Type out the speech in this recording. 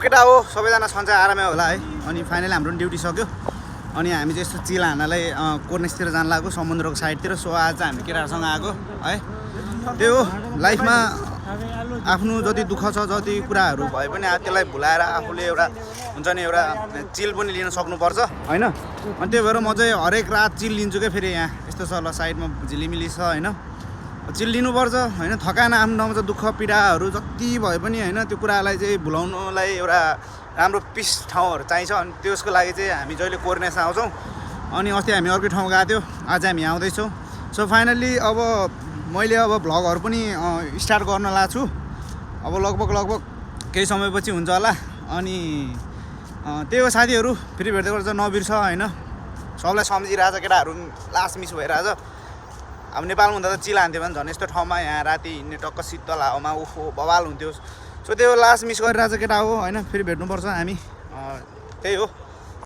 केटा हो सबैजना सन्चै आरामै होला है। अनि फाइनली हाम्रो ड्युटी सक्यो अनि हामी चाहिँ यस्तो चिल हान्नलाई कोर्नेसतिर जान लाग्यो समुद्रको साइडतिर। सो आज चाहिँ हामी केटाहरूसँग आएको है। त्यो हो लाइफमा आफ्नो जति दुःख छ जति कुराहरू भए पनि त्यसलाई भुलाएर आफूले एउटा हुन्छ नि एउटा चिल पनि लिन सक्नुपर्छ होइन। अनि त्यही भएर म चाहिँ हरेक रात चिल लिन्छु क्या। फेरि यहाँ यस्तो छ ल साइडमा झिलिमिली छ होइन, चिल लिनुपर्छ होइन। थकान आफ्नो ठाउँमा चाहिँ दुःख पीडाहरू जति भए पनि होइन त्यो कुरालाई चाहिँ भुलाउनलाई एउटा राम्रो पिस ठाउँहरू चाहिन्छ। अनि त्यसको लागि चाहिँ हामी जहिले कोर्नेस आउँछौँ। अनि अस्ति हामी अर्कै ठाउँ गएको थियो, आज हामी आउँदैछौँ। सो फाइनल्ली अब मैले अब भ्लगहरू पनि स्टार्ट गर्न लाग्छु। अब लगभग केही समयपछि हुन्छ होला। अनि त्यही हो साथीहरू, फेरि भेट्दै गर्छ नबिर्छ होइन। सबलाई सम्झिरहेछ केटाहरू, लास्ट मिस भइरहेछ। अब नेपालमा हुँदा त चिल हान्थ्यो भने झन् यस्तो ठाउँमा यहाँ राति हिँड्ने टक्क शीतल हावामा उफो बवाल हुन्थ्यो। सो त्यो लास्ट मिस गरिरहेछ केटा हो होइन। फेरि भेट्नुपर्छ हामी, त्यही हो।